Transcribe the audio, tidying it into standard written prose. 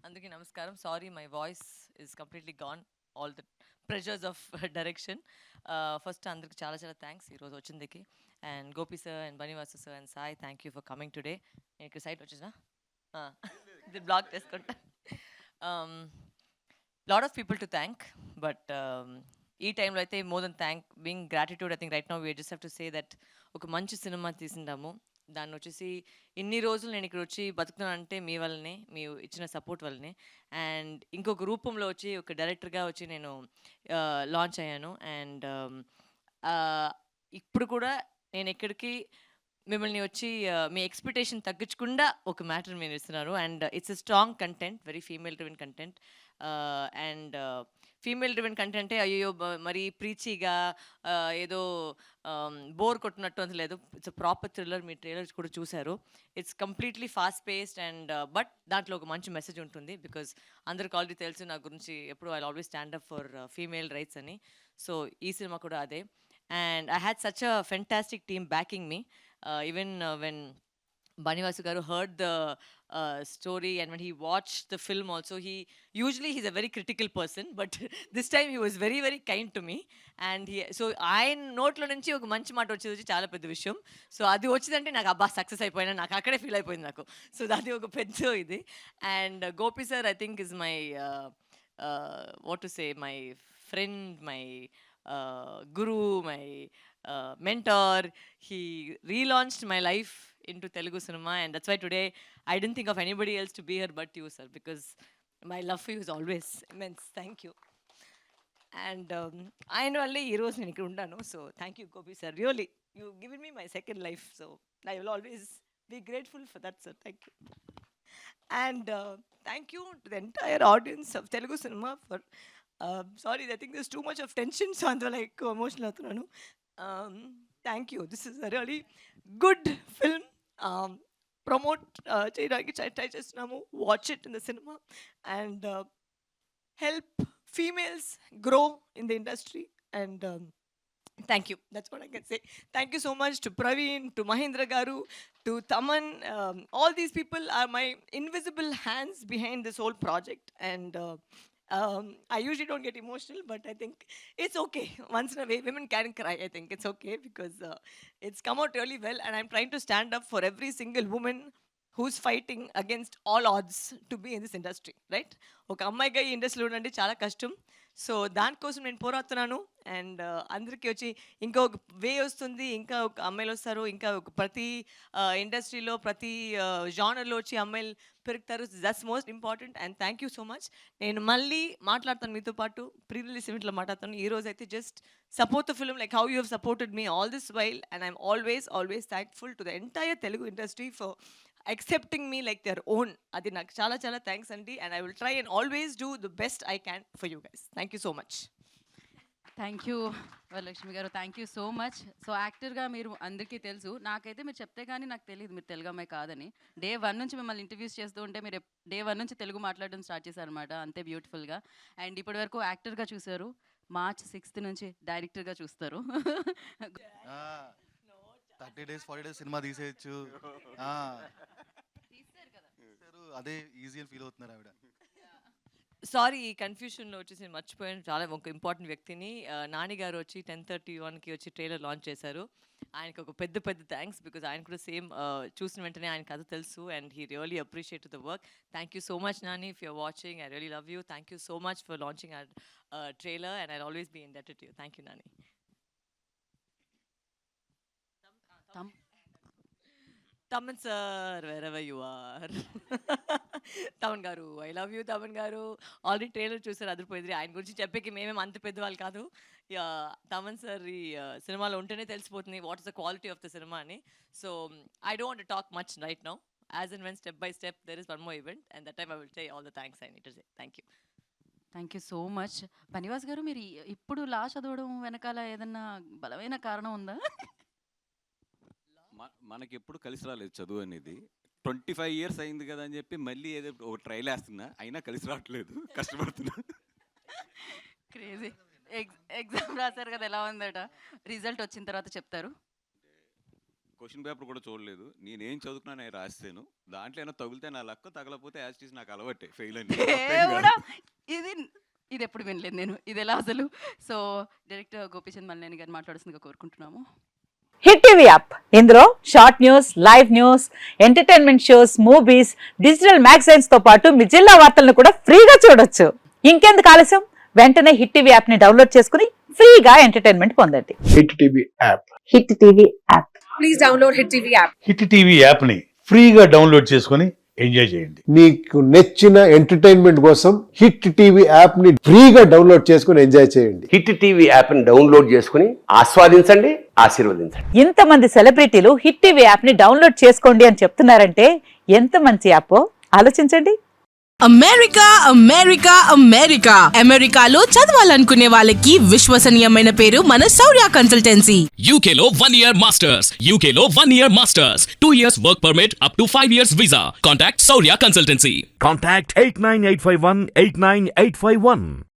అందరికీ నమస్కారం. Sorry my voice is completely gone. All the pressures of direction. First అందరికి చాలా చాలా థ్యాంక్స్ ఈరోజు వచ్చిందికి. And Gopi sir and బనివాసు sir and Sai, thank you for coming today. నేను ఇక్కడ సైట్ వచ్చేసా ఇది బ్లాక్ చేసుకుంటా. Lot of people to thank, but ఈ టైంలో అయితే more than thank being gratitude. I think right now we just have to say that ఒక మంచి సినిమా తీసిందాము. దాన్ని వచ్చేసి ఇన్ని రోజులు నేను ఇక్కడ వచ్చి బతుకుతున్నానంటే మీ వల్లనే, మీ ఇచ్చిన సపోర్ట్ వల్లనే. అండ్ ఇంకొక రూపంలో వచ్చి ఒక డైరెక్టర్గా వచ్చి నేను లాంచ్ అయ్యాను. అండ్ ఇప్పుడు కూడా నేను ఎక్కడికి మిమ్మల్ని వచ్చి మీ ఎక్స్పెక్టేషన్ తగ్గించకుండా ఒక మ్యాటర్ మీరు ఇస్తున్నారు. And it's a strong content, very female driven content. And female driven కంటెంటే అయ్యో మరి ప్రీచీగా ఏదో బోర్ కొట్టినట్టు అంత లేదు. It's proper thriller. మీ ట్రైలర్స్ కూడా చూశారు. It's completely fast paced and but దాంట్లో ఒక మంచి మెసేజ్ ఉంటుంది. బికాజ్ అందరికి ఆల్రెడీ తెలుసు నా గురించి, ఎప్పుడు I always stand up for female rights అని. సో ఈ సినిమా కూడా అదే. And I had such a fantastic team backing me. Even when Banivasu garu heard the story and when he watched the film also, he's a very critical person, but this time he was very very kind to me. And so ఆయన నోట్లో నుంచి ఒక మంచి మాట వచ్చేది చాలా పెద్ద విషయం. సో అది వచ్చిందంటే నాకు అబ్బా సక్సెస్ అయిపోయినా, నాకు అక్కడే ఫీల్ అయిపోయింది నాకు. సో అది ఒక పెద్ద ఇది. And Gopi sir I think is my what to say, my friend, my guru, my mentor. He relaunched my life into Telugu cinema, and that's why today I didn't think of anybody else to be here but you, sir, because my love for you is always immense. Thank you. And ఆయన వల్లే ఈరోజు నేను ఇక్కడ ఉన్నాను. So thank you Gopi sir, really you given me my second life. So I will always be grateful for that, sir. Thank you. And thank you to the entire audience of Telugu cinema for sorry, I think this too much of tension, so అందువల్ల ఎక్కువ ఎమోషనల్ అవుతున్నాను. Thank you. This is a really good film. Promote చేయడానికి try చేస్తున్నాము. Watch it in the cinema and help females grow in the industry. And thank you. That's what I can say. Thank you so much to Praveen, to Mahindra garu, to Taman. All these people are my invisible hands behind this whole project. And I usually don't get emotional, but I think it's okay. Once in a way, women can cry. I think it's okay because it's come out really well. And I'm trying to stand up for every single woman who's fighting against all odds to be in this industry, right? ఒక అమ్మాయిగా ఈ ఇండస్ట్రీలో ఉండండి చాలా కష్టం. So దానికోసం నేను పోరాడుతున్నాను. And అందరికీ వచ్చి ఇంకా ఒక వే వస్తుంది, ఇంకా ఒక అమ్మాయిలు వస్తారు, ఇంకా ఒక ప్రతి ఇండస్ట్రీలో ప్రతి జానర్లో వచ్చి అమ్మాయిలు పెరుగుతారు. That's most important. And thank you so much. నేను మళ్ళీ మాట్లాడతాను మీతో పాటు, ప్రీ రిలీజ్ ఈవెంట్లో మాట్లాడతాను. ఈరోజు అయితే just support the film like how you have supported me all this while. And I'm always thankful to the entire Telugu industry for accepting me like their own. Adi nak chala chala thanks andi, and I will try and always do the best I can for you guys. Thank you so much. Thank you Varalakshmi garu, thank you so much. So యాక్టర్గా మీరు అందరికీ తెలుసు, నాకైతే మీరు చెప్తే కానీ నాకు తెలియదు మీరు తెలుగు అమ్మాయి కాదని. డే 1 నుంచి మిమ్మల్ని ఇంటర్వ్యూస్ చేస్తూ ఉంటే మీరు డే 1 నుంచి తెలుగు మాట్లాడడం స్టార్ట్ చేశారనమాట, అంతే బ్యూటిఫుల్గా. అండ్ ఇప్పటి వరకు యాక్టర్గా చూశారు, March 6th నుంచి డైరెక్టర్గా చూస్తారు. 30 days 40 days సినిమా తీసేయచ్చు. అదే ఈజీ అని ఫీల్ అవుతున్నారు ఆవిడ. సారీ, ఈ కన్ఫ్యూషన్లో వచ్చేసి నేను మర్చిపోయాను చాలా ఒక ఇంపార్టెంట్ వ్యక్తిని. నాని గారు వచ్చి 10:31కి వచ్చి ట్రైలర్ లాంచ్ చేశారు. ఆయనకు ఒక పెద్ద పెద్ద థ్యాంక్స్, బికాజ్ ఆయన కూడా సేమ్ చూసిన వెంటనే ఆయన కథ తెలుసు. And he really appreciate the work. Thank you so much Nani, if you're watching, I really love you. Thank you so much for launching our trailer and I always be indebted to you. Thank you Nani. Taman sir, wherever you are. Taman garu, I love you Taman garu. Already trailer చూసారు, అదిరిపోయింది. ఆయన గురించి చెప్పేకి మేమేం అంత పెద్దవాళ్ళు కాదు. Thaman sir ఈ సినిమాలో ఉంటేనే తెలిసిపోతుంది what is the quality of the cinema అని. So I don't want to talk much right now. As and when step by step there is one more event and that time I will say all the thanks I need to say. Thank you. Thank you so much. Bunny Vas గారు, మీరు ఇప్పుడు లా చదవడం వెనకాల ఏదన్నా బలమైన కారణం ఉందా? మనకి ఎప్పుడు కలిసి రాలేదు చదువు అనేది. 25 years అయింది కదా అని చెప్పి మళ్ళీ ఏదో ఒక ట్రైల్ వేస్తున్నా, అయినా కలిసి రావట్లేదు, కష్టపడుతున్నా. క్రేజీ. ఎగ్జామ్ రాశారు కదా, ఎలా ఉందట? రిజల్ట్ వచ్చిన తర్వాత చెప్తారు. క్వశ్చన్ పేపర్ కూడా చూడలేదు. నేనేం చదువుకున్నా నేను రాస్తాను. దాంట్లో ఏమైనా తగిలితే నా లక్క, తగలపోతే యాజ్ టీజ్ నాకు అలవాటే ఫెయిల్ అని. దేవుడా, ఇది ఇది ఎప్పుడు వినలేదు నేను, ఇది ఎలా అసలు. సో డైరెక్టర్ గోపీచంద్ మల్లేని గారిని మాట్లాడుతుందిగా కోరుకుంటున్నాము. హిట్ టీవీ యాప్, ఇందులో short news, live news, entertainment shows, movies, digital magazines తో పాటు మీ జిల్లా వార్తలను కూడా ఫ్రీగా చూడొచ్చు. ఇంకెందుకు ఆలస్యం, వెంటనే హిట్ టీవీ యాప్ ని డౌన్లోడ్ చేసుకుని ఫ్రీగా ఎంటర్టైన్మెంట్ పొందండి. Hit TV app. Hit TV app, please download hit TV app. Hit TV యాప్ని ఫ్రీగా డౌన్లోడ్ చేసుకొని ఎంజాయ్ చేయండి. మీకు నచ్చిన ఎంటర్టైన్మెంట్ కోసం హిట్ టీవీ యాప్ ని ఫ్రీగా డౌన్లోడ్ చేసుకొని ఎంజాయ్ చేయండి. హిట్ టీవీ యాప్ని డౌన్లోడ్ చేసుకుని ఆస్వాదించండి, ఆశీర్వదించండి. ఇంతమంది సెలబ్రిటీలు హిట్ టీవీ యాప్ ని డౌన్లోడ్ చేసుకోండి అని చెప్తున్నారంటే ఎంత మంచి యాప్ ఆలోచించండి. అమెరికా అమెరికా అమెరికా అమెరికాలో చదవాలనుకునే వాళ్ళకి విశ్వసనీయమైన పేరు మన శౌర్య కన్సల్టెన్సీ. UK లో 1 year masters, UK లో 1 year masters, 2 years work permit up to 5 years visa. Contact Saurya Consultancy. Contact 89851 89851.